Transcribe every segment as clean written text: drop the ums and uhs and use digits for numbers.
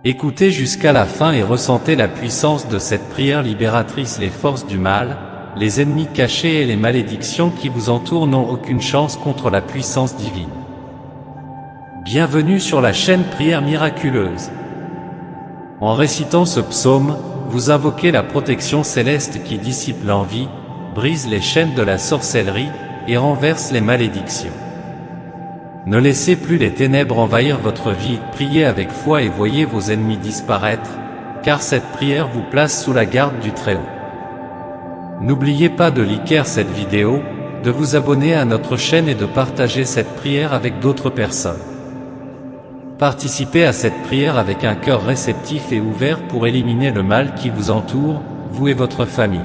Écoutez jusqu'à la fin et ressentez la puissance de cette prière libératrice. Les forces du mal, les ennemis cachés et les malédictions qui vous entourent n'ont aucune chance contre la puissance divine. Bienvenue sur la chaîne Prière Miraculeuse. En récitant ce psaume, vous invoquez la protection céleste qui dissipe l'envie, brise les chaînes de la sorcellerie et renverse les malédictions. Ne laissez plus les ténèbres envahir votre vie, priez avec foi et voyez vos ennemis disparaître, car cette prière vous place sous la garde du Très-Haut. N'oubliez pas de liker cette vidéo, de vous abonner à notre chaîne et de partager cette prière avec d'autres personnes. Participez à cette prière avec un cœur réceptif et ouvert pour éliminer le mal qui vous entoure, vous et votre famille.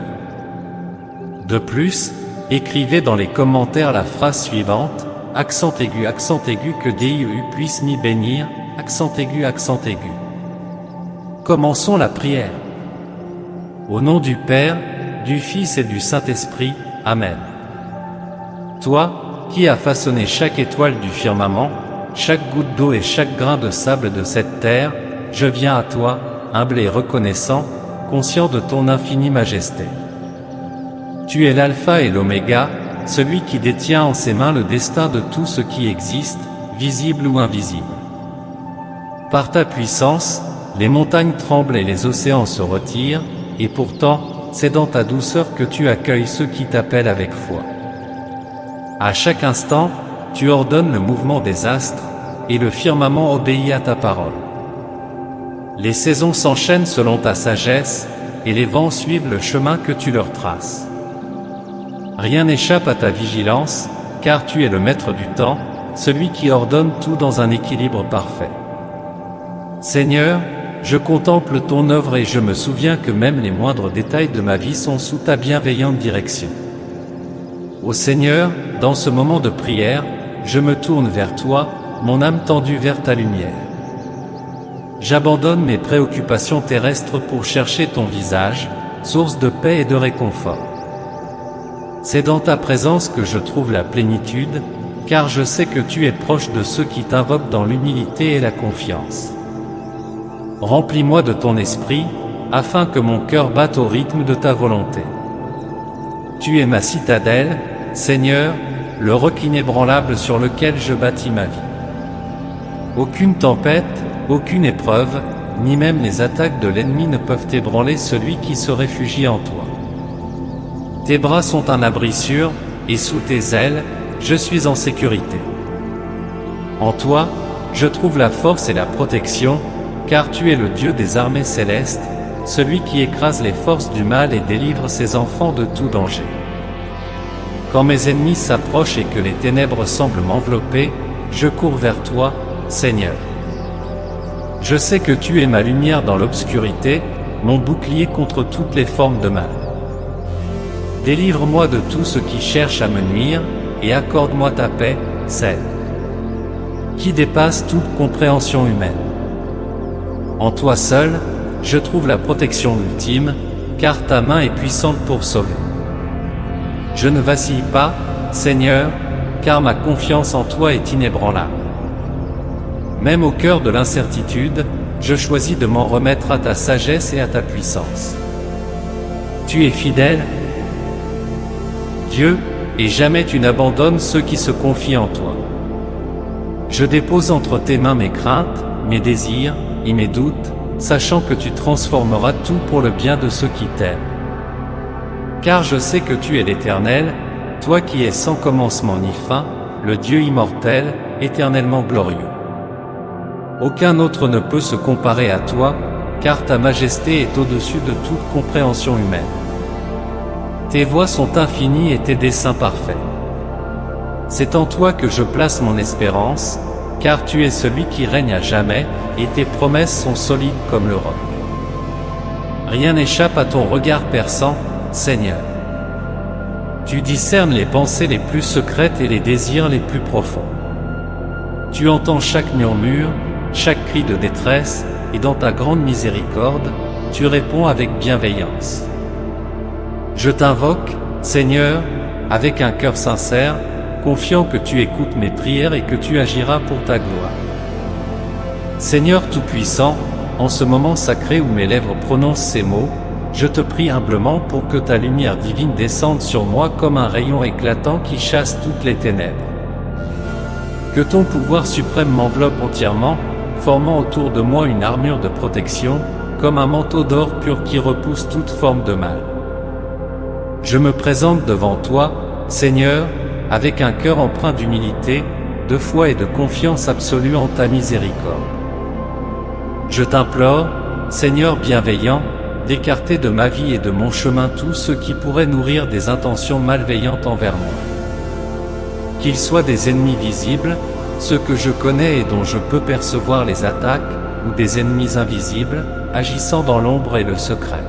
De plus, écrivez dans les commentaires la phrase suivante: accent aigu, que Dieu puisse m'y bénir, accent aigu. Commençons la prière. Au nom du Père, du Fils et du Saint-Esprit, Amen. Toi, qui as façonné chaque étoile du firmament, chaque goutte d'eau et chaque grain de sable de cette terre, je viens à toi, humble et reconnaissant, conscient de ton infinie majesté. Tu es l'alpha et l'oméga, celui qui détient en ses mains le destin de tout ce qui existe, visible ou invisible. Par ta puissance, les montagnes tremblent et les océans se retirent, et pourtant, c'est dans ta douceur que tu accueilles ceux qui t'appellent avec foi. À chaque instant, tu ordonnes le mouvement des astres, et le firmament obéit à ta parole. Les saisons s'enchaînent selon ta sagesse, et les vents suivent le chemin que tu leur traces. Rien n'échappe à ta vigilance, car tu es le maître du temps, celui qui ordonne tout dans un équilibre parfait. Seigneur, je contemple ton œuvre et je me souviens que même les moindres détails de ma vie sont sous ta bienveillante direction. Ô Seigneur, dans ce moment de prière, je me tourne vers toi, mon âme tendue vers ta lumière. J'abandonne mes préoccupations terrestres pour chercher ton visage, source de paix et de réconfort. C'est dans ta présence que je trouve la plénitude, car je sais que tu es proche de ceux qui t'invoquent dans l'humilité et la confiance. Remplis-moi de ton esprit, afin que mon cœur batte au rythme de ta volonté. Tu es ma citadelle, Seigneur, le roc inébranlable sur lequel je bâtis ma vie. Aucune tempête, aucune épreuve, ni même les attaques de l'ennemi ne peuvent ébranler celui qui se réfugie en toi. Tes bras sont un abri sûr, et sous tes ailes, je suis en sécurité. En toi, je trouve la force et la protection, car tu es le Dieu des armées célestes, celui qui écrase les forces du mal et délivre ses enfants de tout danger. Quand mes ennemis s'approchent et que les ténèbres semblent m'envelopper, je cours vers toi, Seigneur. Je sais que tu es ma lumière dans l'obscurité, mon bouclier contre toutes les formes de mal. Délivre-moi de tout ce qui cherche à me nuire, et accorde-moi ta paix, celle qui dépasse toute compréhension humaine. En toi seul, je trouve la protection ultime, car ta main est puissante pour sauver. Je ne vacille pas, Seigneur, car ma confiance en toi est inébranlable. Même au cœur de l'incertitude, je choisis de m'en remettre à ta sagesse et à ta puissance. Tu es fidèle, Dieu, et jamais tu n'abandonnes ceux qui se confient en toi. Je dépose entre tes mains mes craintes, mes désirs et mes doutes, sachant que tu transformeras tout pour le bien de ceux qui t'aiment. Car je sais que tu es l'Éternel, toi qui es sans commencement ni fin, le Dieu immortel, éternellement glorieux. Aucun autre ne peut se comparer à toi, car ta majesté est au-dessus de toute compréhension humaine. Tes voies sont infinies et tes desseins parfaits. C'est en toi que je place mon espérance, car tu es celui qui règne à jamais, et tes promesses sont solides comme le roc. Rien n'échappe à ton regard perçant, Seigneur. Tu discernes les pensées les plus secrètes et les désirs les plus profonds. Tu entends chaque murmure, chaque cri de détresse, et dans ta grande miséricorde, tu réponds avec bienveillance. Je t'invoque, Seigneur, avec un cœur sincère, confiant que tu écoutes mes prières et que tu agiras pour ta gloire. Seigneur Tout-Puissant, en ce moment sacré où mes lèvres prononcent ces mots, je te prie humblement pour que ta lumière divine descende sur moi comme un rayon éclatant qui chasse toutes les ténèbres. Que ton pouvoir suprême m'enveloppe entièrement, formant autour de moi une armure de protection, comme un manteau d'or pur qui repousse toute forme de mal. Je me présente devant toi, Seigneur, avec un cœur empreint d'humilité, de foi et de confiance absolue en ta miséricorde. Je t'implore, Seigneur bienveillant, d'écarter de ma vie et de mon chemin tout ce qui pourrait nourrir des intentions malveillantes envers moi. Qu'ils soient des ennemis visibles, ceux que je connais et dont je peux percevoir les attaques, ou des ennemis invisibles, agissant dans l'ombre et le secret.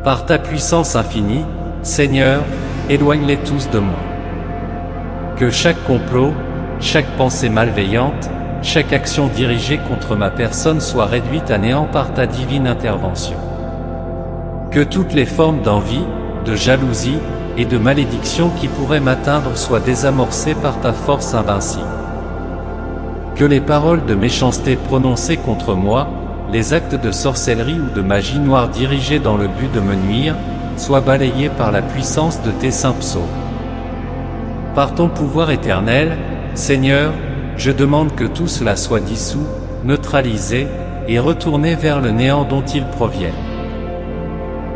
Par ta puissance infinie, Seigneur, éloigne-les tous de moi. Que chaque complot, chaque pensée malveillante, chaque action dirigée contre ma personne soit réduite à néant par ta divine intervention. Que toutes les formes d'envie, de jalousie et de malédiction qui pourraient m'atteindre soient désamorcées par ta force invincible. Que les paroles de méchanceté prononcées contre moi, les actes de sorcellerie ou de magie noire dirigés dans le but de me nuire, soient balayés par la puissance de tes saints psaumes. Par ton pouvoir éternel, Seigneur, je demande que tout cela soit dissous, neutralisé et retourné vers le néant dont il provient.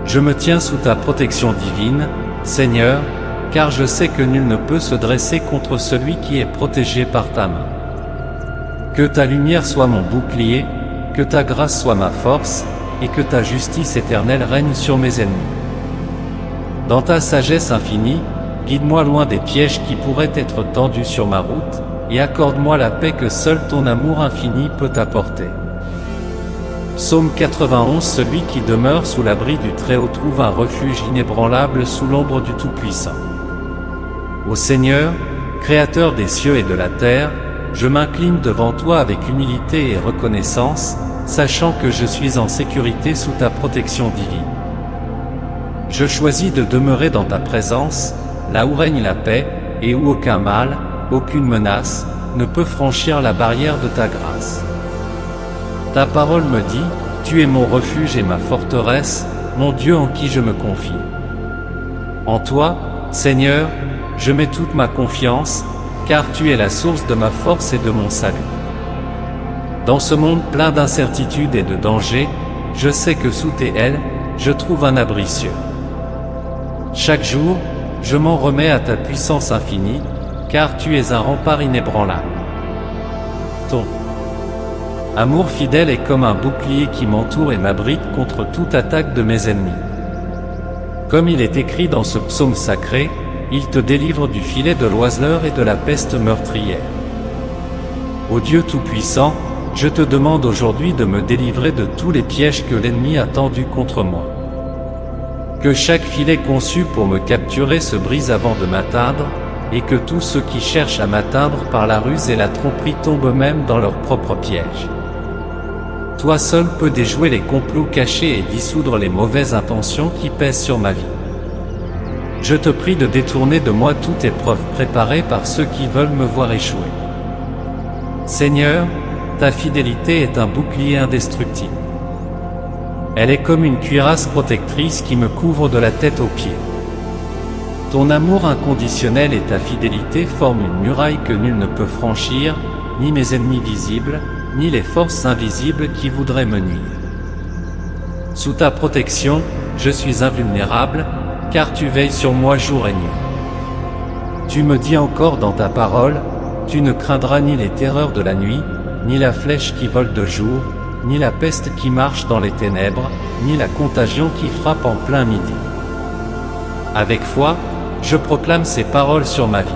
Je me tiens sous ta protection divine, Seigneur, car je sais que nul ne peut se dresser contre celui qui est protégé par ta main. Que ta lumière soit mon bouclier, que ta grâce soit ma force, et que ta justice éternelle règne sur mes ennemis. Dans ta sagesse infinie, guide-moi loin des pièges qui pourraient être tendus sur ma route, et accorde-moi la paix que seul ton amour infini peut apporter. Psaume 91. Celui qui demeure sous l'abri du Très-Haut trouve un refuge inébranlable sous l'ombre du Tout-Puissant. Ô Seigneur, Créateur des cieux et de la terre, je m'incline devant toi avec humilité et reconnaissance, sachant que je suis en sécurité sous ta protection divine. Je choisis de demeurer dans ta présence, là où règne la paix, et où aucun mal, aucune menace, ne peut franchir la barrière de ta grâce. Ta parole me dit, tu es mon refuge et ma forteresse, mon Dieu en qui je me confie. En toi, Seigneur, je mets toute ma confiance, car tu es la source de ma force et de mon salut. Dans ce monde plein d'incertitudes et de dangers, je sais que sous tes ailes, je trouve un abri sûr. Chaque jour, je m'en remets à ta puissance infinie, car tu es un rempart inébranlable. Ton amour fidèle est comme un bouclier qui m'entoure et m'abrite contre toute attaque de mes ennemis. Comme il est écrit dans ce psaume sacré, il te délivre du filet de l'oiseleur et de la peste meurtrière. Ô Dieu Tout-Puissant, je te demande aujourd'hui de me délivrer de tous les pièges que l'ennemi a tendus contre moi. Que chaque filet conçu pour me capturer se brise avant de m'atteindre, et que tous ceux qui cherchent à m'atteindre par la ruse et la tromperie tombent eux-mêmes dans leurs propres pièges. Toi seul peux déjouer les complots cachés et dissoudre les mauvaises intentions qui pèsent sur ma vie. Je te prie de détourner de moi toute épreuve préparée par ceux qui veulent me voir échouer. Seigneur, ta fidélité est un bouclier indestructible. Elle est comme une cuirasse protectrice qui me couvre de la tête aux pieds. Ton amour inconditionnel et ta fidélité forment une muraille que nul ne peut franchir, ni mes ennemis visibles, ni les forces invisibles qui voudraient me nuire. Sous ta protection, je suis invulnérable, car tu veilles sur moi jour et nuit. Tu me dis encore dans ta parole, tu ne craindras ni les terreurs de la nuit, ni la flèche qui vole de jour, ni la peste qui marche dans les ténèbres, ni la contagion qui frappe en plein midi. Avec foi, je proclame ces paroles sur ma vie.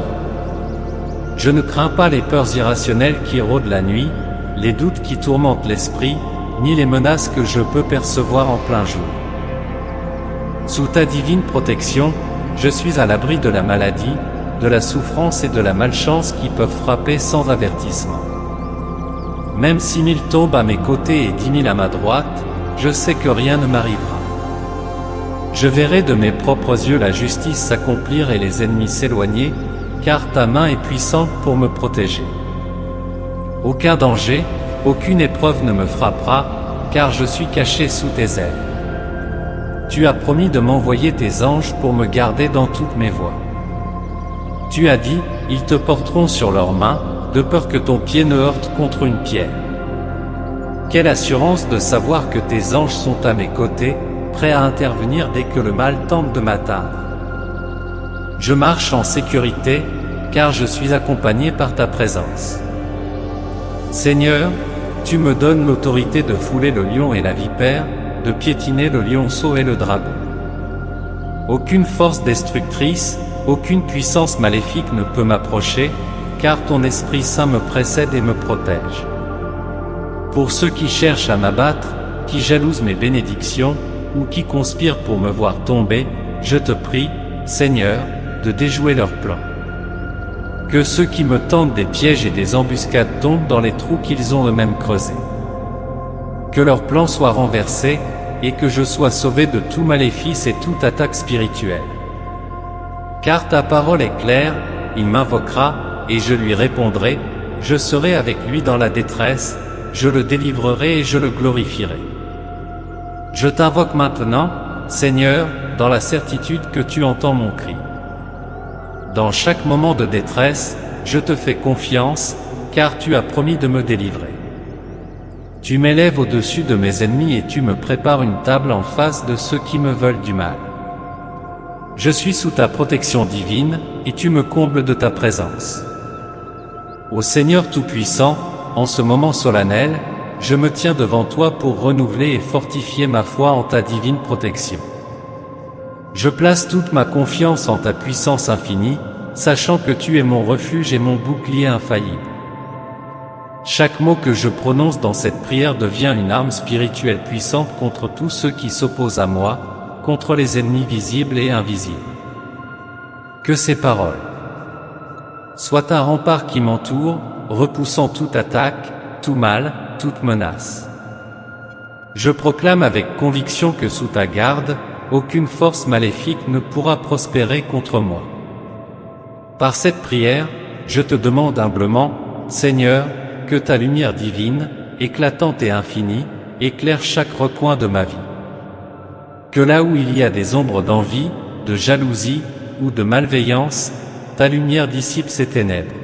Je ne crains pas les peurs irrationnelles qui rôdent la nuit, les doutes qui tourmentent l'esprit, ni les menaces que je peux percevoir en plein jour. Sous ta divine protection, je suis à l'abri de la maladie, de la souffrance et de la malchance qui peuvent frapper sans avertissement. Même si 1000 tombent à mes côtés et 10 000 à ma droite, je sais que rien ne m'arrivera. Je verrai de mes propres yeux la justice s'accomplir et les ennemis s'éloigner, car ta main est puissante pour me protéger. Aucun danger, aucune épreuve ne me frappera, car je suis caché sous tes ailes. Tu as promis de m'envoyer tes anges pour me garder dans toutes mes voies. Tu as dit, ils te porteront sur leurs mains, de peur que ton pied ne heurte contre une pierre. Quelle assurance de savoir que tes anges sont à mes côtés, prêts à intervenir dès que le mal tente de m'atteindre. Je marche en sécurité, car je suis accompagné par ta présence. Seigneur, tu me donnes l'autorité de fouler le lion et la vipère, de piétiner le lionceau et le dragon. Aucune force destructrice, aucune puissance maléfique ne peut m'approcher, car ton Esprit Saint me précède et me protège. Pour ceux qui cherchent à m'abattre, qui jalousent mes bénédictions, ou qui conspirent pour me voir tomber, je te prie, Seigneur, de déjouer leurs plans. Que ceux qui me tendent des pièges et des embuscades tombent dans les trous qu'ils ont eux-mêmes creusés. Que leurs plans soient renversés, et que je sois sauvé de tout maléfice et toute attaque spirituelle. Car ta parole est claire, il m'invoquera, et je lui répondrai, je serai avec lui dans la détresse, je le délivrerai et je le glorifierai. Je t'invoque maintenant, Seigneur, dans la certitude que tu entends mon cri. Dans chaque moment de détresse, je te fais confiance, car tu as promis de me délivrer. Tu m'élèves au-dessus de mes ennemis et tu me prépares une table en face de ceux qui me veulent du mal. Je suis sous ta protection divine, et tu me combles de ta présence. Ô Seigneur Tout-Puissant, en ce moment solennel, je me tiens devant toi pour renouveler et fortifier ma foi en ta divine protection. Je place toute ma confiance en ta puissance infinie, sachant que tu es mon refuge et mon bouclier infaillible. Chaque mot que je prononce dans cette prière devient une arme spirituelle puissante contre tous ceux qui s'opposent à moi, contre les ennemis visibles et invisibles. Que ces paroles soient un rempart qui m'entoure, repoussant toute attaque, tout mal, toute menace. Je proclame avec conviction que sous ta garde, aucune force maléfique ne pourra prospérer contre moi. Par cette prière, je te demande humblement, Seigneur, que ta lumière divine, éclatante et infinie, éclaire chaque recoin de ma vie. Que là où il y a des ombres d'envie, de jalousie ou de malveillance, ta lumière dissipe ces ténèbres.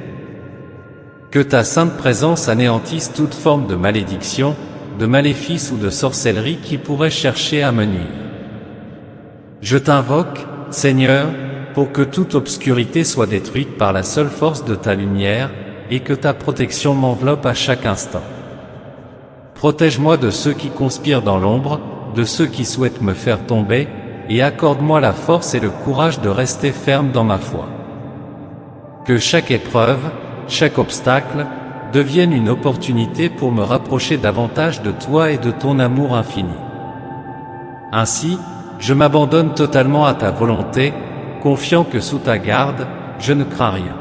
Que ta sainte présence anéantisse toute forme de malédiction, de maléfice ou de sorcellerie qui pourrait chercher à me nuire. Je t'invoque, Seigneur, pour que toute obscurité soit détruite par la seule force de ta lumière, et que ta protection m'enveloppe à chaque instant. Protège-moi de ceux qui conspirent dans l'ombre, de ceux qui souhaitent me faire tomber, et accorde-moi la force et le courage de rester ferme dans ma foi. Que chaque épreuve, chaque obstacle, devienne une opportunité pour me rapprocher davantage de toi et de ton amour infini. Ainsi, je m'abandonne totalement à ta volonté, confiant que sous ta garde, je ne crains rien.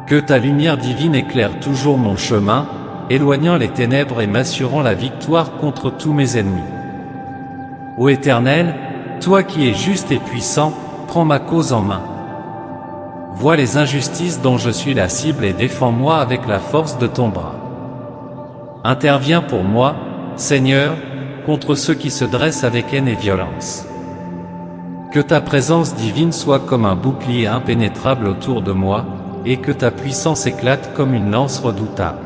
Que ta lumière divine éclaire toujours mon chemin, éloignant les ténèbres et m'assurant la victoire contre tous mes ennemis. Ô Éternel, toi qui es juste et puissant, prends ma cause en main. Vois les injustices dont je suis la cible et défends-moi avec la force de ton bras. Interviens pour moi, Seigneur, contre ceux qui se dressent avec haine et violence. Que ta présence divine soit comme un bouclier impénétrable autour de moi, et que ta puissance éclate comme une lance redoutable.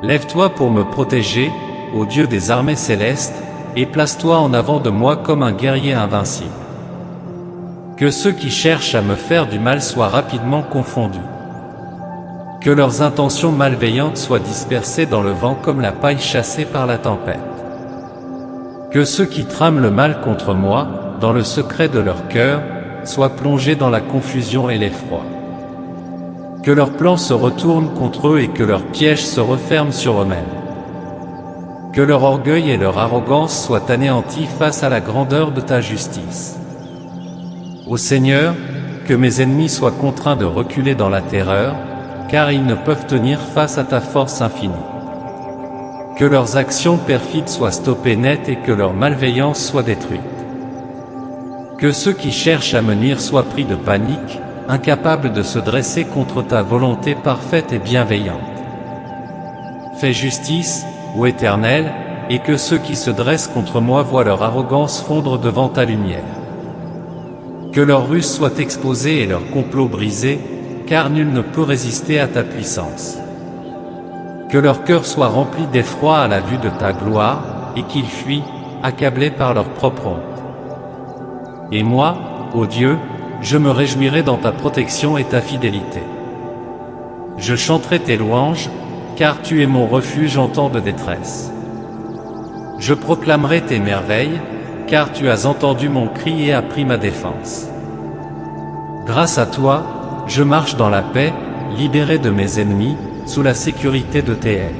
Lève-toi pour me protéger, ô Dieu des armées célestes, et place-toi en avant de moi comme un guerrier invincible. Que ceux qui cherchent à me faire du mal soient rapidement confondus. Que leurs intentions malveillantes soient dispersées dans le vent comme la paille chassée par la tempête. Que ceux qui trament le mal contre moi, dans le secret de leur cœur, soient plongés dans la confusion et l'effroi. Que leurs plans se retournent contre eux et que leurs pièges se referment sur eux-mêmes. Que leur orgueil et leur arrogance soient anéantis face à la grandeur de ta justice. Ô Seigneur, que mes ennemis soient contraints de reculer dans la terreur, car ils ne peuvent tenir face à ta force infinie. Que leurs actions perfides soient stoppées net et que leur malveillance soit détruite. Que ceux qui cherchent à me nuire soient pris de panique, incapables de se dresser contre ta volonté parfaite et bienveillante. Fais justice, ô Éternel, et que ceux qui se dressent contre moi voient leur arrogance fondre devant ta lumière. Que leur ruse soit exposée et leur complot brisé, car nul ne peut résister à ta puissance. Que leur cœur soit rempli d'effroi à la vue de ta gloire, et qu'ils fuient, accablés par leur propre honte. Et moi, ô Dieu, je me réjouirai dans ta protection et ta fidélité. Je chanterai tes louanges, car tu es mon refuge en temps de détresse. Je proclamerai tes merveilles, car tu as entendu mon cri et as pris ma défense. Grâce à toi, je marche dans la paix, libéré de mes ennemis, sous la sécurité de tes ailes.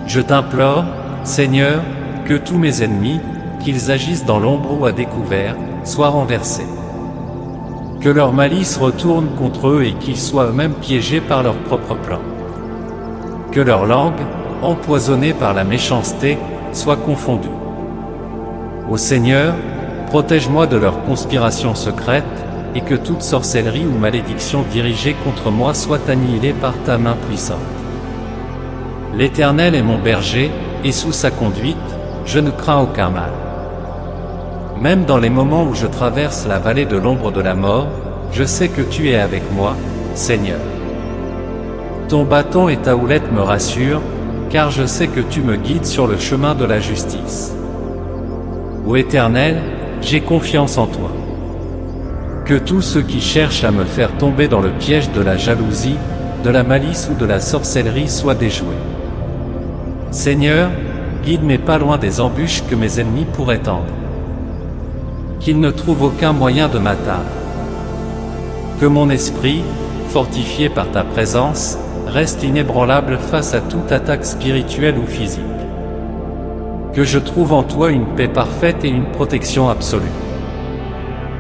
Je t'implore, Seigneur, que tous mes ennemis, qu'ils agissent dans l'ombre ou à découvert, soient renversés. Que leur malice retourne contre eux et qu'ils soient eux-mêmes piégés par leurs propres plans. Que leur langue, empoisonnée par la méchanceté, soit confondue. Ô Seigneur, protège-moi de leurs conspirations secrètes, et que toute sorcellerie ou malédiction dirigée contre moi soit annihilée par ta main puissante. L'Éternel est mon berger, et sous sa conduite, je ne crains aucun mal. Même dans les moments où je traverse la vallée de l'ombre de la mort, je sais que tu es avec moi, Seigneur. Ton bâton et ta houlette me rassurent, car je sais que tu me guides sur le chemin de la justice. Ô Éternel, j'ai confiance en toi. Que tous ceux qui cherchent à me faire tomber dans le piège de la jalousie, de la malice ou de la sorcellerie soient déjoués. Seigneur, guide mes pas loin des embûches que mes ennemis pourraient tendre. Qu'ils ne trouvent aucun moyen de m'atteindre. Que mon esprit, fortifié par ta présence, reste inébranlable face à toute attaque spirituelle ou physique. Que je trouve en toi une paix parfaite et une protection absolue.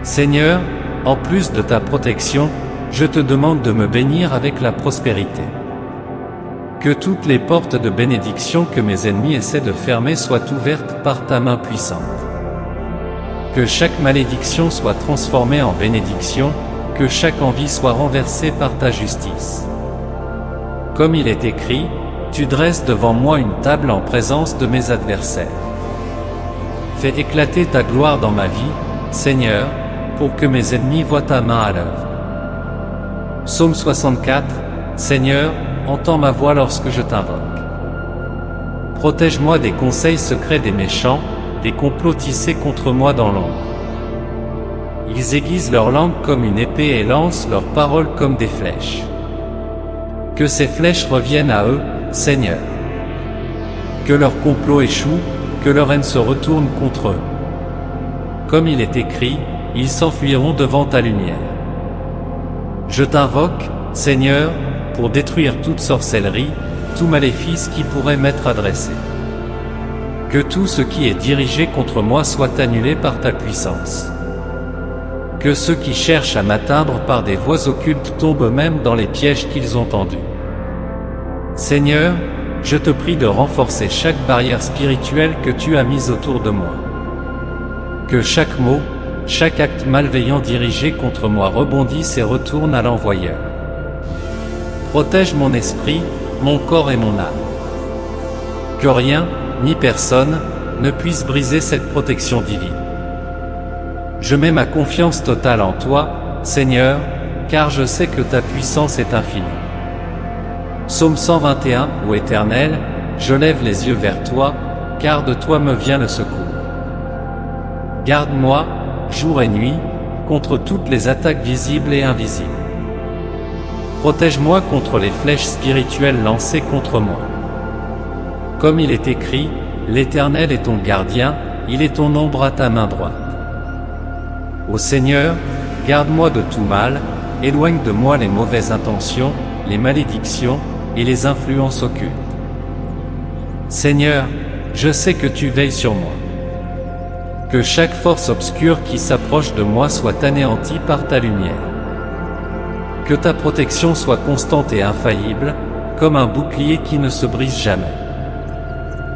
Seigneur, en plus de ta protection, je te demande de me bénir avec la prospérité. Que toutes les portes de bénédiction que mes ennemis essaient de fermer soient ouvertes par ta main puissante. Que chaque malédiction soit transformée en bénédiction, que chaque envie soit renversée par ta justice. Comme il est écrit, tu dresses devant moi une table en présence de mes adversaires. Fais éclater ta gloire dans ma vie, Seigneur, pour que mes ennemis voient ta main à l'œuvre. Psaume 64, Seigneur, entends ma voix lorsque je t'invoque. Protège-moi des conseils secrets des méchants, des complots tissés contre moi dans l'ombre. Ils aiguisent leur langue comme une épée et lancent leurs paroles comme des flèches. Que ces flèches reviennent à eux, Seigneur. Que leur complot échoue, que leur haine se retourne contre eux. Comme il est écrit, ils s'enfuiront devant ta lumière. Je t'invoque, Seigneur, pour détruire toute sorcellerie, tout maléfice qui pourrait m'être adressé. Que tout ce qui est dirigé contre moi soit annulé par ta puissance. Que ceux qui cherchent à m'atteindre par des voies occultes tombent eux-mêmes dans les pièges qu'ils ont tendus. Seigneur, je te prie de renforcer chaque barrière spirituelle que tu as mise autour de moi. Que chaque mot, chaque acte malveillant dirigé contre moi rebondisse et retourne à l'envoyeur. Protège mon esprit, mon corps et mon âme. Que rien, ni personne, ne puisse briser cette protection divine. Je mets ma confiance totale en toi, Seigneur, car je sais que ta puissance est infinie. Psaume 121, ô Éternel, je lève les yeux vers toi, car de toi me vient le secours. Garde-moi, jour et nuit, contre toutes les attaques visibles et invisibles. Protège-moi contre les flèches spirituelles lancées contre moi. Comme il est écrit, l'Éternel est ton gardien, il est ton ombre à ta main droite. Ô Seigneur, garde-moi de tout mal, éloigne de moi les mauvaises intentions, les malédictions et les influences occultes. Seigneur, je sais que tu veilles sur moi. Que chaque force obscure qui s'approche de moi soit anéantie par ta lumière. Que ta protection soit constante et infaillible, comme un bouclier qui ne se brise jamais.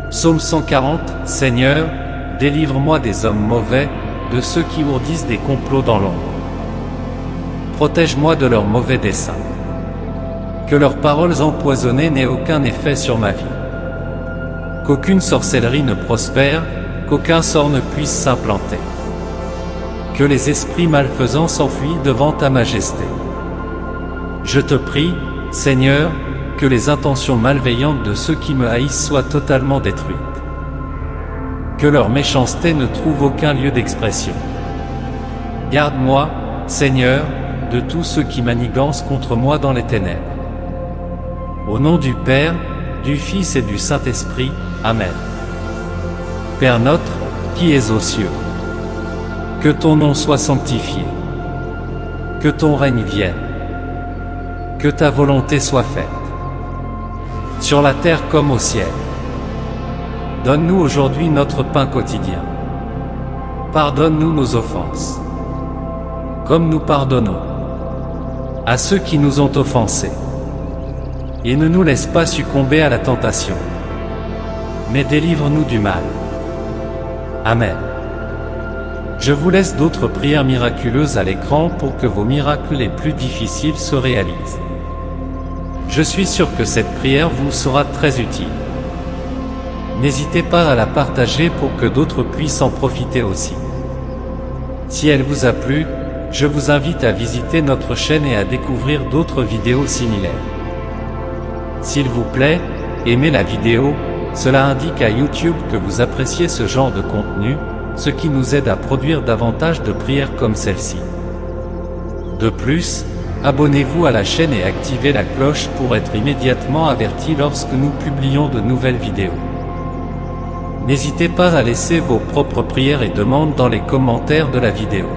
Psaume 140, Seigneur, délivre-moi des hommes mauvais, de ceux qui ourdissent des complots dans l'ombre. Protège-moi de leurs mauvais desseins. Que leurs paroles empoisonnées n'aient aucun effet sur ma vie. qu'aucune sorcellerie ne prospère, qu'aucun sort ne puisse s'implanter. Que les esprits malfaisants s'enfuient devant ta majesté. Je te prie, Seigneur, que les intentions malveillantes de ceux qui me haïssent soient totalement détruites. Que leur méchanceté ne trouve aucun lieu d'expression. Garde-moi, Seigneur, de tous ceux qui manigancent contre moi dans les ténèbres. Au nom du Père, du Fils et du Saint-Esprit, Amen. Père notre, qui es aux cieux, que ton nom soit sanctifié, que ton règne vienne, que ta volonté soit faite, sur la terre comme au ciel. Donne-nous aujourd'hui notre pain quotidien. Pardonne-nous nos offenses, comme nous pardonnons à ceux qui nous ont offensés. Et ne nous laisse pas succomber à la tentation, mais délivre-nous du mal. Amen. Je vous laisse d'autres prières miraculeuses à l'écran pour que vos miracles les plus difficiles se réalisent. Je suis sûr que cette prière vous sera très utile. N'hésitez pas à la partager pour que d'autres puissent en profiter aussi. Si elle vous a plu, je vous invite à visiter notre chaîne et à découvrir d'autres vidéos similaires. S'il vous plaît, aimez la vidéo, cela indique à YouTube que vous appréciez ce genre de contenu, ce qui nous aide à produire davantage de prières comme celle-ci. De plus, abonnez-vous à la chaîne et activez la cloche pour être immédiatement averti lorsque nous publions de nouvelles vidéos. N'hésitez pas à laisser vos propres prières et demandes dans les commentaires de la vidéo.